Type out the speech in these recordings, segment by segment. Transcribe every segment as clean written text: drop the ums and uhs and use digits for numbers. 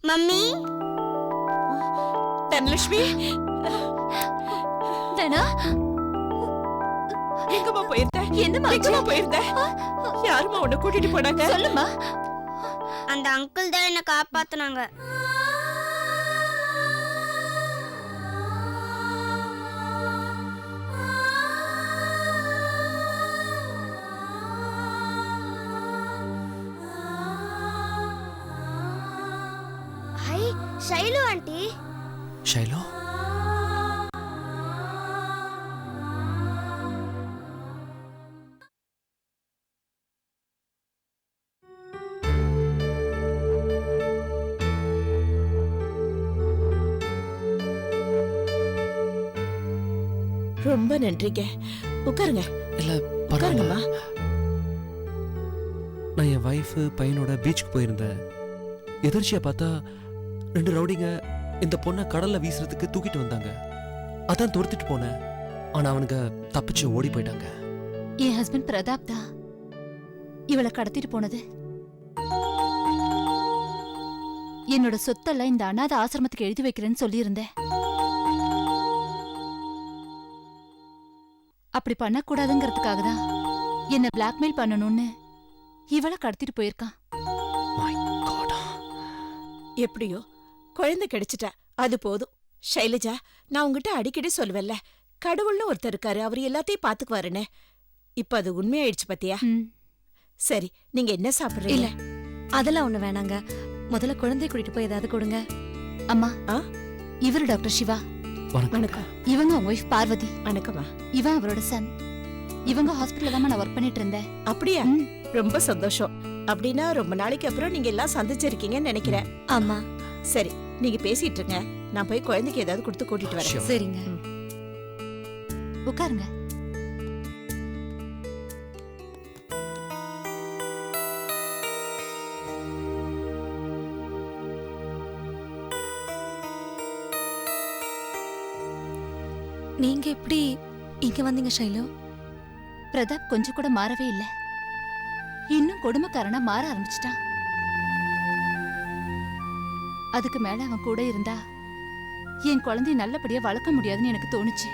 Mummy Dhanalakshmi தனா எங்கம்மா போயிருந்த? என்னம்மா எங்கம்மா போயிருந்த? யாரும்மா உன்னை கூட்டிட்டு போனாங்க? சொல்லுமா. அந்த அங்கிள் தான் என்ன காப்பாத்துனாங்க. Hi Shailu aunty. ஷைலு ரொம்ப நன்றிங்க. உட்காருங்க. இல்ல உட்காருங்கம்மா. நான் என் வைஃப் பையனோட பீச்சுக்கு போயிருந்தேன். எதிர்ச்சியா பார்த்தா 2 ரவுடிங்க இந்த பொண்ணை கடல்ல வீசுறதுக்கு தூக்கிட்டு வந்தாங்க. அதான் துரத்திட்டு போனேன். ஆனா அவனுங்க தப்பிச்சு ஓடி போயிட்டாங்க. என் ஹஸ்பண்ட் பிரதாப் தான் இவளை கடத்திட்டு போனது. என்னோட சொத்தெல்லாம் இந்த அனாதை ஆசிரமத்துக்கு எழுதி வைக்கிறேன்னு சொல்லியிருந்தேன். அப்படி பண்ணக்கூடாதுங்கிறதுக்காக தான் என்ன பிளாக்மெயில் பண்ணணும்னு இவளை கடத்திட்டு போயிருக்கான். எப்படியோ குழந்தை கிடைச்சிட்டா அது போதும். ஷைலஜா, நான் உங்ககிட்ட அடிக்கடி சொல்லுவேன்ல, கடவுள்னு ஒருத்தர் இருக்காரு, அவர் எல்லாத்தையும் பாத்துக்குவாருன்னு. இப்ப அது உண்மையாயிடுச்சு பாத்தியா? சரி, நீங்க என்ன சாப்பிடுறீங்க? இல்ல அதெல்லாம் ஒண்ணு வேணாங்க. முதல்ல குழந்தைய கூட்டிட்டு போய் ஏதாவது கொடுங்க. அம்மா, இவரு டாக்டர் சிவா. வணக்கம். இவங்க உங்க ஒய்ஃப் பார்வதி. வணக்கம்மா. இவன் அவரோட சன். இவங்க ஹாஸ்பிட்டல்ல தான் நான் ஒர்க் பண்ணிட்டு இருந்தேன். அப்படியா? ரொம்ப சந்தோஷம். அப்படின்னா ரொம்ப நாளைக்கு அப்புறம் நீங்க எல்லாம் சந்திச்சிருக்கீங்கன்னு நினைக்கிறேன். ஆமா. சரி, நீங்க பேசிட்டு இருங்க, நான் போய் குழந்தைக்கு ஏதாவது கொடுத்து கூட்டிட்டு வரேன். சரிங்க. உட்காருங்க. நீங்க எப்படி இங்க வந்தீங்க ஷைலு? பிரதாப் கொஞ்சம் கூட மாறவே இல்ல. இன்னும் கொடுமைக்காரனா மாற ஆரம்பிச்சிட்டான். அதுக்கு மேல அவன் கூட இருந்தா என் குழந்தைய நல்லபடியா வளர்க்க முடியாதுன்னு எனக்கு தோணுச்சு.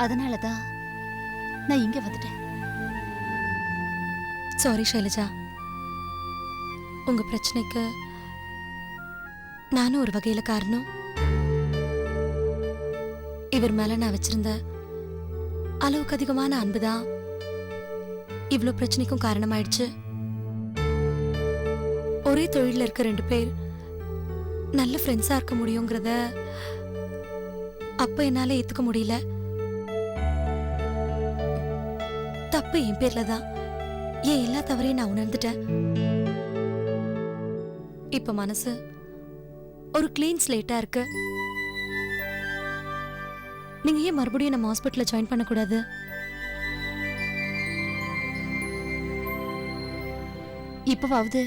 அதனாலதான் நான் இங்க வந்துட்டேன். சாரி ஷைலஜா, உங்க பிரச்சனைக்கு நானும் ஒரு வகையில காரணம். இவர் மேல நான் வச்சிருந்த அளவுக்கு அதிகமான அன்புதான் இவ்ளோ பிரச்சனைக்கும் காரணமாயிடுச்சு. ஒரே தொழில இருக்க 2 பேர் நல்ல ஃப்ரெண்ட்ஸா இருக்க முடியுங்கிறத அப்ப என்னால ஏத்துக்க முடியல. தப்பு என் பேர்ல தான். ஏன் எல்லா தவறையும் நான் உணர்ந்துட்டேன். இப்ப மனசு ஒரு கிளீன் ஸ்லேட்டா இருக்கு. நீங்க ஏன் மறுபடியும் நம்ம ஹாஸ்பிட்டல்ல ஜாயின் பண்ணக்கூடாது? இப்பவாவது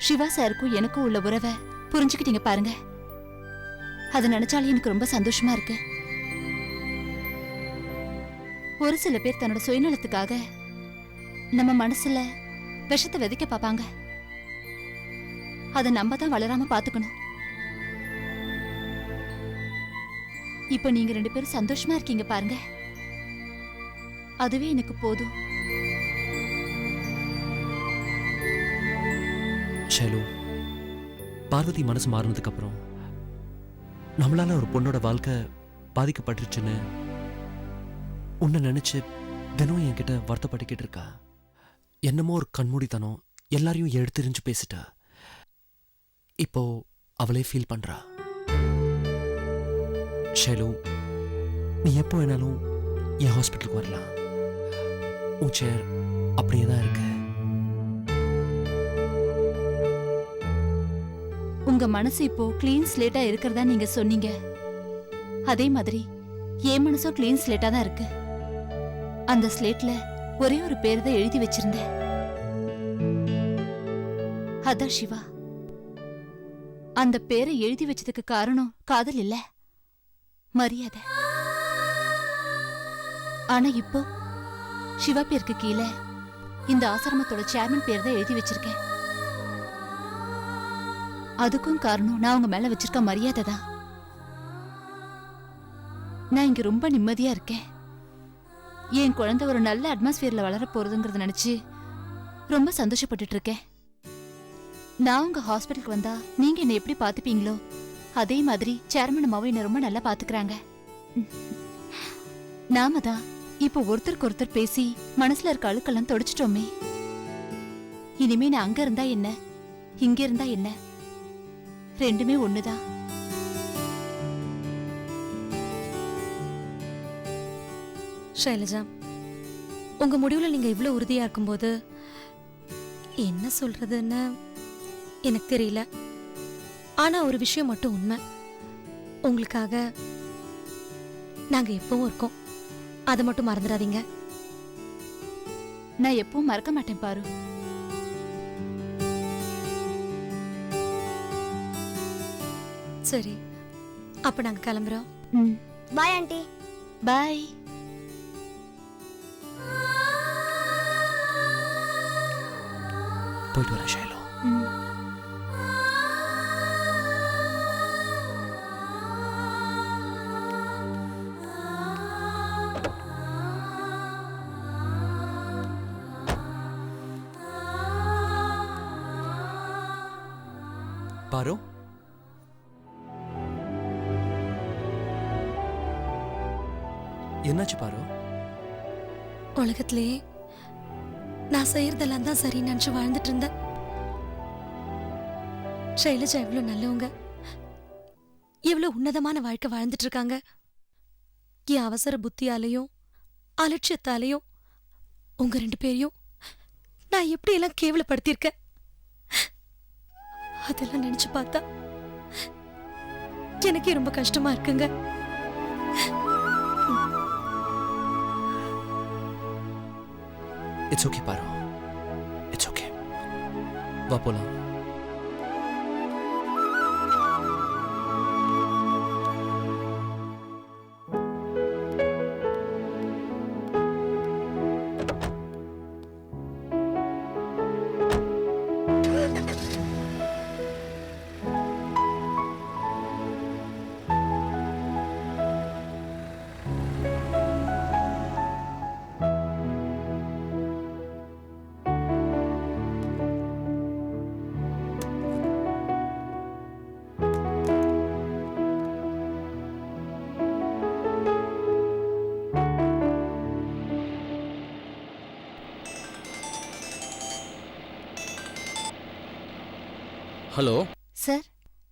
சிவா சாருக்கும் எனக்கும் உள்ள உறவை புரிஞ்சுக்கிட்டீங்க பாருங்க. அதை நினைச்சாலே எனக்கு ரொம்ப சந்தோஷமா இருக்கு. ஒரு சில பேர் தன்னோட சுயநலத்துக்காக நம்ம மனசுல விஷத்தை விதைக்க பாப்பாங்க. அதை நம்ம தான் வளராம பாத்துக்கணும். இப்ப நீங்க 2 பேரும் சந்தோஷமா இருக்கீங்க பாருங்க, அதுவே எனக்கு போதும். ஷைலு, பார்வதி மனசு மாறினதுக்கு அப்புறம் நம்மளால ஒரு பொண்ணோட வாழ்க்கை பாதிக்கப்பட்டுருச்சுன்னு உன்னை நினைச்சு தினம் என்கிட்ட வருத்தப்பட்டுக்கிட்டு இருக்கா. என்னமோ ஒரு கண்மூடித்தனம் எல்லாரையும் எடுத்துரிஞ்சு பேசிட்டா. இப்போ அவளே ஃபீல் பண்றா. ஷைலு, நீ எப்போ வேணாலும் என் ஹாஸ்பிட்டலுக்கு வரலாம். உன் சேர் அப்படியே தான் இருக்கு. உங்க மனசு இப்போ கிளீன் ஸ்லேட்டா இருக்கிறதா நீங்க சொன்னீங்க. அதே மாதிரி என் மனசும் கிளீன் ஸ்லேட்டா தான் இருக்கு. அந்த ஸ்லேட்ல ஒரே ஒரு பேர் தான் எழுதி வச்சிருந்தேன். அதான் சிவா. அந்த பேரை எழுதி வச்சதுக்கு காரணம் காதல் இல்ல, மரியாதை. ஆனா இப்போ சிவா பேருக்கு கீழே இந்த ஆசிரமத்தோட சேர்மன் பேர் தான் எழுதி வச்சிருக்கேன். அதுக்கும் காரணம் நான் உங்க மேல வச்சிருக்க மரியாதை தான். நான் இங்க ரொம்ப நிம்மதியா இருக்கேன். என் குழந்தை ஒரு நல்ல அட்மாஸ்பியர்ல வளர போறதுங்கிறத நினைச்சு ரொம்ப சந்தோஷப்பட்டுட்டு இருக்கேன். நான் உங்க ஹாஸ்பிட்டலுக்கு வந்தா நீங்க என்ன எப்படி பாத்துப்பீங்களோ அதே மாதிரி சேர்மன் அம்மாவும் என்ன ரொம்ப நல்லா பாத்துக்கிறாங்க. நாம தான் இப்போ ஒருத்தருக்கு ஒருத்தர் பேசி மனசுல இருக்க அழுக்கெல்லாம் தொடச்சிட்டோமே. இனிமே நான் அங்க இருந்தா என்ன, இங்க இருந்தா என்ன, ரெண்டுமே ஒண்ணுதான். ஷைலஜா, உங்க முடிவுல நீங்க இவ்வளவு உறுதியா இருக்கும்போது என்ன சொல்றதுன்னு எனக்கு தெரியல. ஆனா ஒரு விஷயம் மட்டும் உண்மை, உங்களுக்காக நாங்க எப்பவும் இருக்கோம். அதை மட்டும் மறந்துடாதீங்க. நான் எப்பவும் மறக்க மாட்டேன் பாரு. சரி, அப்ப நாங்க கிளம்புறோம். Bye aunty. பாய். போயிட்டு வரேன் ஷைலு. பாரு, என்னாச்சு பாரு? உலகத்திலேயே நான் செய்யறதெல்லாம் தான் சரி நினைச்சு வாழ்ந்துட்டு இருந்தேன். ஷைலஜா எவ்வளவு நல்லவங்க, எவ்வளவு உன்னதமான வாழ்க்கை வாழ்ந்துட்டு இருக்காங்க. என் அவசர புத்தியாலையும் அலட்சியத்தாலையும் உங்க 2 பேரையும் நான் எப்படி எல்லாம் கேவலப்படுத்தியிருக்கேன். அதெல்லாம் நினைச்சு பார்த்தா எனக்கே ரொம்ப கஷ்டமா இருக்குங்க. இட்ஸ் ஓகே பாரு, இட்ஸ் ஓகே. வா போலாம். ஹலோ சார்,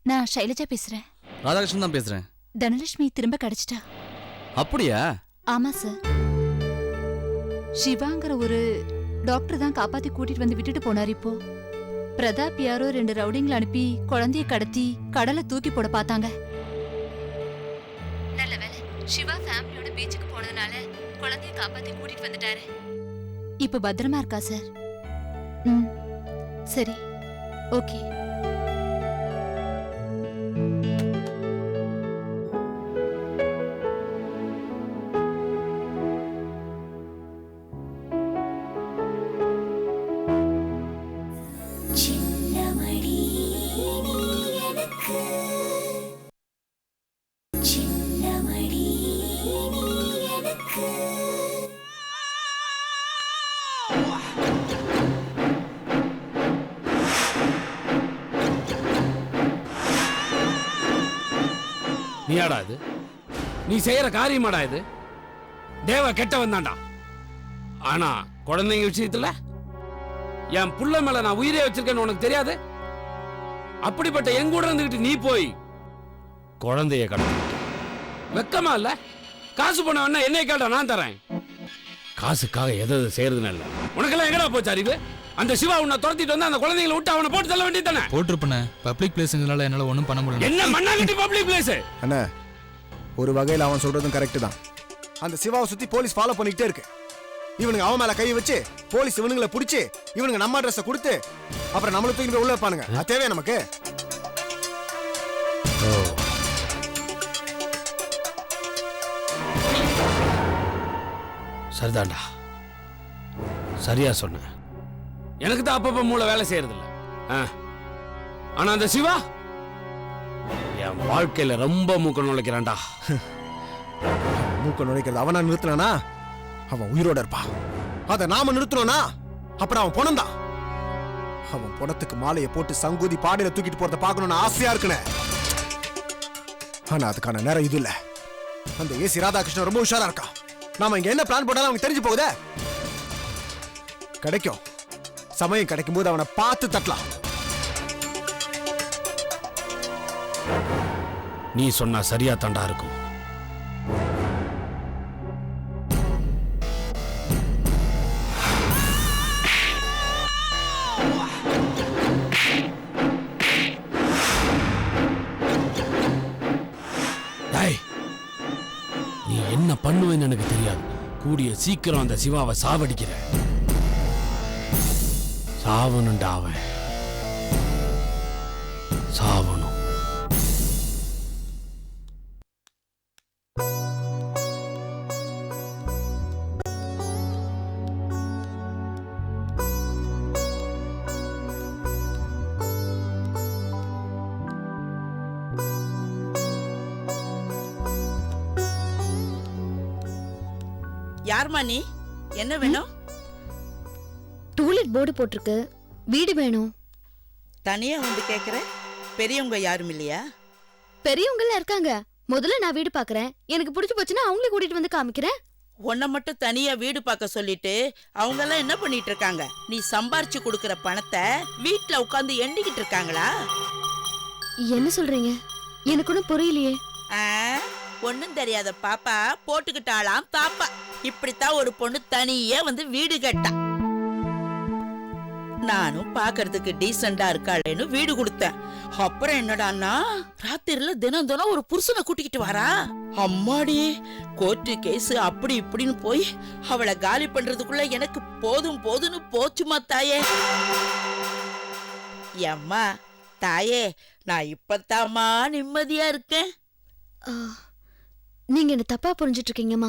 நான் ஷைலஜா பேசுறேன். ராதாகிருஷ்ணன் தான் பேசுறேன். தனலட்சுமி திரும்ப கிடைச்சிட்டா. அப்படியா? ஆமா சார். சிவாங்கிற ஒரு டாக்டர் தான் காப்பாத்தி கூட்டிட்டு வந்து விட்டுட்டு போனார். இப்போ பிரதாப் யாரோ 2 ரவுடிங்களை அனுப்பி குழந்தைய கடத்தி கடலை தூக்கி போட பார்த்தாங்க. நல்ல வேளை சிவா ஃபேமிலியோட பீச்சுக்கு போனதுனால குழந்தைய காப்பாத்தி கூட்டிட்டு வந்துட்டாரு. இப்ப பத்திரமா இருக்கா சார்? சரி, ஓகே. நீயாடா இது? நீ செய்யற காரியமாடா இது? தேவ கெட்டவன் தான்டா. ஆனா குழந்தைங்க விஷயத்துல என் புள்ள மேல நான் உயிரே வச்சிருக்கேன்னு உனக்கு தெரியாது? அப்படிப்பட்ட என் கூட இருந்துகிட்டு நீ போய் குழந்தைய கடத்த வெக்கமா இல்ல? காசு பண்ண என்னை கேட்டா நான் தரேன். காசுக்காக எதை செய்யறதுன்னு இல்ல. உனக்கெல்லாம் எங்கடா போச்சு அறிவு? அந்த சிவா உன்னை துரத்திட்டு வந்து அந்த குழந்தைகளை விட்டு அவனை போட்டு தள்ள வேண்டியது தானே? போட்டிருப்பேனே, பப்ளிக் பிளேஸ்ங்கனால என்னால ஒன்றும் பண்ண முடியல. என்ன மண்ணாங்கட்டி பப்ளிக் பிளேஸ்? அண்ணா, ஒரு வகையில் அவன் சொல்றதும் கரெக்ட் தான். அந்த சிவாவை சுத்தி போலீஸ் ஃபாலோ பண்ணிக்கிட்டே இருக்கு. இவனுங்க அவன் மேல கை வச்சு போலீஸ் இவனுங்களை பிடிச்சி இவனுங்க நம்ம அட்ரஸை கொடுத்து அப்புறம் நம்மளை தூக்கி போய் உள்ள வைப்பானுங்க. அது தேவையா நமக்கு? சரிதான்டா, சரியா சொன்ன. எனக்கு தான் அப்பப்ப மூளை வேலை செய்யறது இல்ல. ஆனா அந்த சிவா என் வாழ்க்கையில ரொம்ப மூக்க நுழைக்கிறான்டா. மூக்க நுழைக்கிறது அவனா நிறுத்தினானா அவன் உயிரோட இருப்பா. அதை நாம நிறுத்தினோம்னா அப்புறம் அவன் பொணந்தான். அவன் பொணத்துக்கு மாலையை போட்டு சங்கூதி பாடையில தூக்கிட்டு போறத பார்க்கணும்னு ஆசையா இருக்குனே. ஆனா அதுக்கான நேரம் இது இல்ல. அந்த ஏசி ராதாகிருஷ்ணன் ரொம்ப உஷாரா இருக்கா. நாம இங்க என்ன பிளான் போட்டாலும் அவனுக்கு தெரிஞ்சு போகுதே. கிடைக்கும் சமயம் கிடைக்கும் போது அவனை பார்த்து தட்டலாம். நீ சொன்னா சரியா தாண்டா இருக்கும். நீ என்ன பண்ணுவேன்னு எனக்கு தெரியாது. கூடிய சீக்கிரம் அந்த சிவாவை சாவடிக்கிற. சாவணும்டா அவன், சாவணும். யார்மா நீ? என்ன வேணும்? டூலெட் போர்டு போட்டிருக்கு, வீடு வேணும். தனியா வந்து கேக்குற? பெரியவங்க யாரும் இல்லையா? பெரியவங்க இருக்காங்க. முதல்ல நான் வீடு பாக்குறேன். எனக்கு பிடிச்சு போச்சுன்னா அவங்களே கூட்டிட்டு வந்து காமிக்கிறேன். உன்னை மட்டும் தனியா வீடு பார்க்க சொல்லிட்டு அவங்க எல்லாம் என்ன பண்ணிட்டு இருக்காங்க? நீ சம்பாரிச்சு கொடுக்கற பணத்தை வீட்டுல உட்கார்ந்து எண்ணிக்கிட்டு இருக்காங்களா? என்ன சொல்றீங்க? எனக்கு ஒன்னும் புரியலையே. ஒண்ணும் தெரியாத பாப்பா போட்டுக்கிட்டாலாம் தாப்பா. இப்படித்தான் ஒரு பொண்ணு தனியே வந்து வீடு கட்டா. நானும் பாக்குறதுக்கு டீசெண்டா இருக்காளேன்னு வீடு கொடுத்தேன். அப்புறம் என்னடான்னா ராத்திரில தினம் தினம் ஒரு புருஷனை கூட்டிக்கிட்டு வரா. அம்மாடி, கோர்ட்டு கேஸ் அப்படி இப்படின்னு போய் அவளை காலி பண்றதுக்குள்ள எனக்கு போதும் போதும்னு போச்சுமா தாயே. அம்மா தாயே, நான் இப்பத்தாமா நிம்மதியா இருக்கேன். நீங்க என்ன தப்பா புரிஞ்சிட்டு இருக்கீங்கம்மா.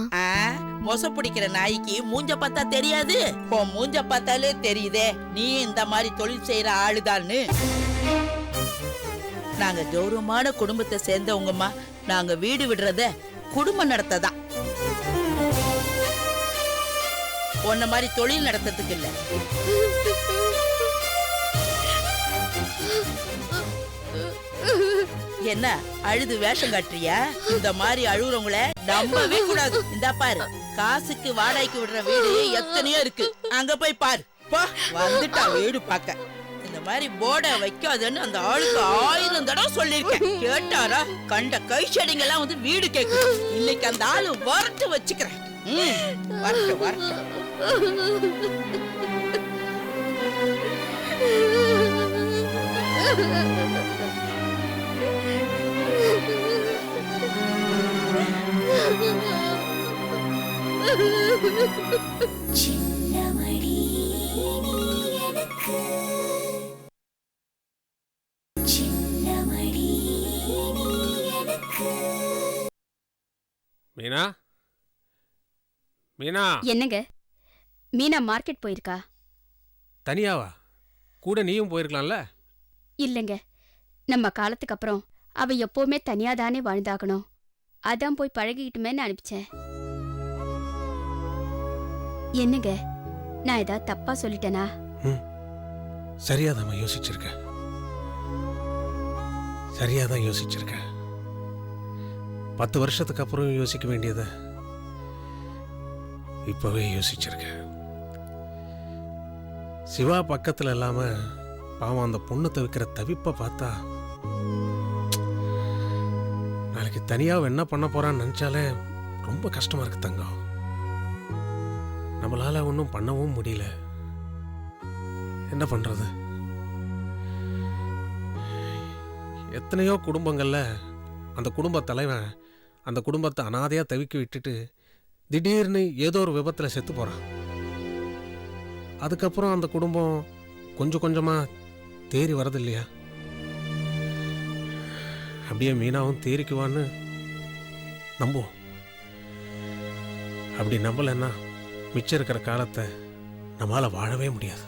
மொச பிடிக்கிற நாய்க்கு மூஞ்ச பார்த்தா தெரியாது? உன் மூஞ்ச பார்த்தாலே தெரியுதே நீ இந்த மாதிரி தொழில் செய்யற ஆளுதான்னு. நாங்க கௌரவமான குடும்பத்தை சேர்ந்தவங்கம்மா. நாங்க வீடு விடுறத குடும்பம் நடத்ததான். உன்ன மாதிரி தொழில் நடத்துறதுக்கு இல்ல. என்ன அழுது வேஷம் காட்டுறியா? இந்த மாதிரி அழுகுறவங்கள நம்பவே கூடாது. இந்த பாரு, காசுக்கு வாடகைக்கு விடுற வீடு எத்தனையோ இருக்கு. அங்க போய் பாரு. போ, வந்துட்டா வீடு பார்க்க. இந்த மாதிரி போர்டை வைக்காதுன்னு அந்த ஆளுக்கு 1000 தடவை சொல்லிருக்கேன். கேட்டாரா? கண்ட கை செடிங்க எல்லாம் வந்து வீடு கேக்கு. இன்னைக்கு அந்த ஆளு வரட்டு வச்சுக்கிறேன். வரட்டு வரட்டு. மீனா, மீனா. என்னங்க? மீனா மார்க்கெட் போயிருக்கா? தனியாவா? கூட நீயும் போயிருக்கலாம்ல? இல்லங்க, நம்ம காலத்துக்கு அப்புறம் அவ எப்பவுமே தனியாதானே வாழ்ந்தாகணும். அதான் போய் பழகிக்கிட்டுமேன்னு அனுப்பிச்சேன். என்னங்க, நான் ஏதாவது தப்பா சொல்லிட்டேனா? சரியாதான் யோசிச்சிருக்க. சரியாதான் யோசிச்சிருக்க. 10 வருஷத்துக்கு அப்புறம் யோசிக்க வேண்டியத இப்பவே யோசிச்சிருக்க. சிவா பக்கத்துல இல்லாம பாவம் அந்த பொண்ணு தவிக்கிற தவிப்பை பார்த்தா நாளைக்கு தனியா என்ன பண்ண போறான்னு நினைச்சாலே ரொம்ப கஷ்டமா இருக்கு தங்கம். நம்மளால ஒன்றும் பண்ணவும் முடியல. என்ன பண்றது? எத்தனையோ குடும்பங்கள்ல அந்த குடும்ப தலைவன் அந்த குடும்பத்தை அனாதையா தவிக்க விட்டுட்டு திடீர்னு ஏதோ ஒரு விபத்துல செத்து போறான். அதுக்கப்புறம் அந்த குடும்பம் கொஞ்சம் கொஞ்சமா தேறி வரது இல்லையா? அப்படியே மீனாவும் தேறிக்குவான்னு நம்புவோம். அப்படி நம்பலன்னா மிச்சம் இருக்கிற காலத்தை நம்மளால வாழவே முடியாது.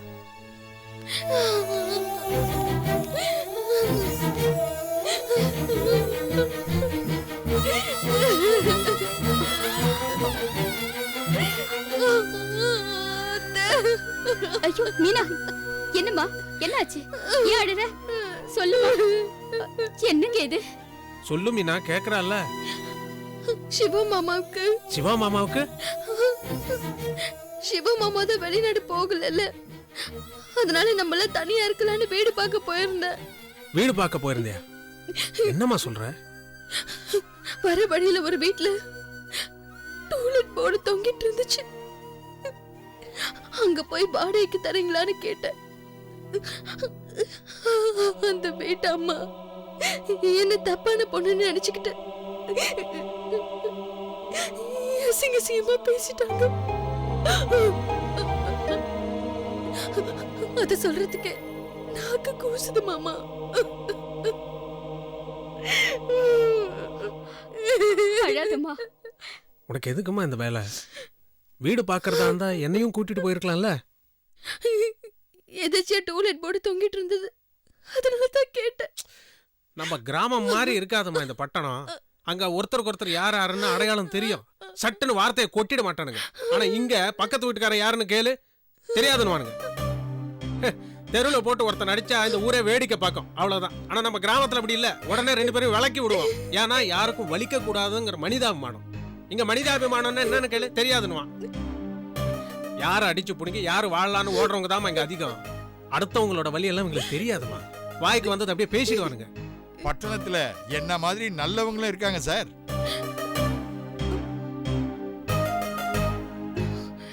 ஐயோ மீனா, என்னம்மா, என்னாச்சு? ஏன் அழுற? சொல்லுமா, என்னங்க இது? சொல்லு மீனா, கேக்குறால. சிவா மாமாவுக்கு சிவா மாமாவுக்கு சிவா மாமா தான் வெளிநாடு போகல, அதனால நம்மள தனியா இருக்கலாம்னு வீடு பார்க்க போயிருந்தேன். வீடு பார்க்க போயிருந்தியா? என்னம்மா சொல்ற? வர வழியில ஒரு வீட்ல டூலெட் போர்டு தொங்கிட்டு இருந்துச்சு. அங்க போய் வாடகைக்கு தரீங்களான்னு கேட்டேன். அந்த வீட்டு அம்மா என்ன தப்பான பொண்ணுன்னு நினைச்சுக்கிட்டு அசிங்கமா பேசிட்டாங்க. அத சொல்றதுக்கு நாக்கு கூசுது மாமா. அழாதம்மா. உனக்கு எதுக்குமா இந்த வேலை? வீடு பார்க்கறதா இருந்தா என்னையும் கூட்டிட்டு போயிருக்கலாம்ல. எதாச்சியா டூலெட் போர்டு தொங்கிட்டு இருந்தது, அதனால தான் கேட்டேன். நம்ம கிராமம் மாதிரி இருக்காதுமா இந்த பட்டணம். அங்க ஒருத்தருக்கு ஒருத்தர் யார் யாருன்னு அடையாளம் தெரியும். சட்டுன்னு வார்த்தையை கொட்டிட மாட்டானுங்க. ஆனா இங்க பக்கத்து வீட்டுக்காரன் யாருன்னு கேளு, தெரியாதுன்னு. தெருவில் போட்டு ஒருத்தன் அடிச்சா இந்த ஊரே வேடிக்கை பார்க்கும், அவ்வளவுதான். ஆனா நம்ம கிராமத்துல அப்படி இல்ல, உடனே 2 பேரும் விளக்கி விடுவோம். ஏன்னா யாருக்கும் வலிக்க கூடாதுங்கிற மனிதாபிமானம். இங்க மனிதாபிமானம்னா என்னன்னு கேளு, தெரியாதுன்னு. யாரை அடிச்சு பிடிங்க, யாரு வாழலான்னு ஓடுறவங்க தான் இங்க அதிகம். அடுத்தவங்களோட வலி எல்லாம் உங்களுக்கு தெரியாதுமா. வாய்க்கு வந்தது அப்படியே பேசிடுவானுங்க. பட்டணத்துல என்ன மாதிரி நல்லவங்களும் இருக்காங்க சார்.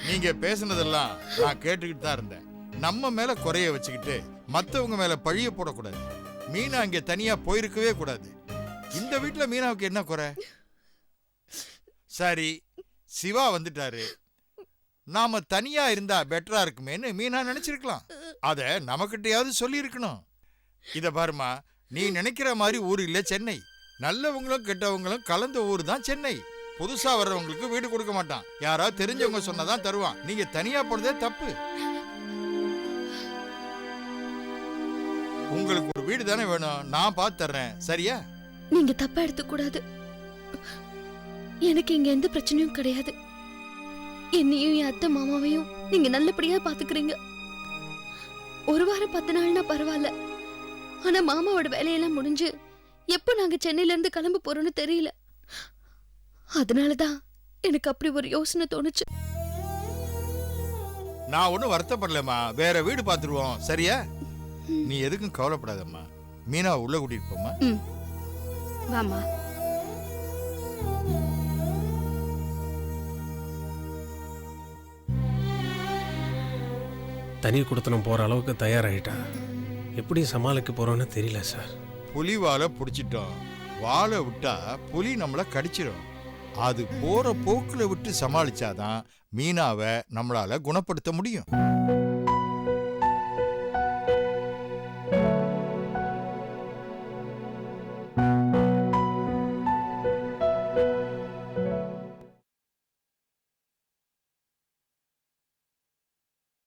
நீங்க பேசுனதெல்லாம் நான் கேட்டுக்கிட்டு தான் இருந்தேன். நம்ம மேல குறைய வச்சுக்கிட்டு மத்தவங்க மேல பழிய போடக்கூடாது. மீனா அங்க தனியா போயிருக்கவே கூடாது. இந்த வீட்டுல மீனாவுக்கு என்ன குறை? சரி, சிவா வந்துட்டாரு, நாம தனியா இருந்தா பெட்டரா இருக்குமேன்னு மீனா நினைச்சிருக்கலாம். அத நமக்கிட்டையாவது சொல்லி இருக்கணும். இத பாருமா, நீ நினைக்கிற மாதிரி ஊர் இல்ல சென்னை. நல்லவங்களும் கெட்டவங்களும் கலந்த ஊர் தான் சென்னை. புதுசா வர்றவங்களுக்கு வீடு கொடுக்க மாட்டான், யாராவது தெரிஞ்சவங்க சொன்னதான் தருவான். நீங்க தனியா போனதே தப்பு. உங்களுக்கு ஒரு வீடு தானே வேணும், நான் பார்த்து தர்றேன், சரியா? நீங்க தப்பா எடுத்துக்க கூடாது. எனக்கு இங்க எந்த பிரச்சனையும் கிடையாது. என்னையும் என் அத்தை மாமாவையும் நீங்க நல்லபடியா பாத்துக்கிறீங்க. 1 வாரம் 10 நாள்னா பரவாயில்ல. ஆனா மாமாவோட வேலையெல்லாம் முடிஞ்சு எப்ப நாங்க சென்னையில இருந்து கிளம்ப போறோம்னு தெரியல. அதனாலதான் எனக்கு அப்படி ஒரு யோசனை தோணுச்சு. நான் ஒன்னும் வருத்தப்படலம்மா, வேற வீடு பார்த்துருவோம், சரியா? நீ எதுக்கும் கவலைப்படாதம்மா. மீனா உள்ள கூட்டிட்டு போமா. வாமா. தனி கொடுத்தனும் போற அளவுக்கு தயாராகிட்டா. எப்படி சமாளிக்க போறோம்னு தெரியல சார். புலி வாழை பிடிச்சிட்டோம், வாழை விட்டா புலி நம்மளை கடிச்சிடும். அது போற போக்குல விட்டு சமாளிச்சாதான் மீனாவை நம்மளால குணப்படுத்த முடியும்.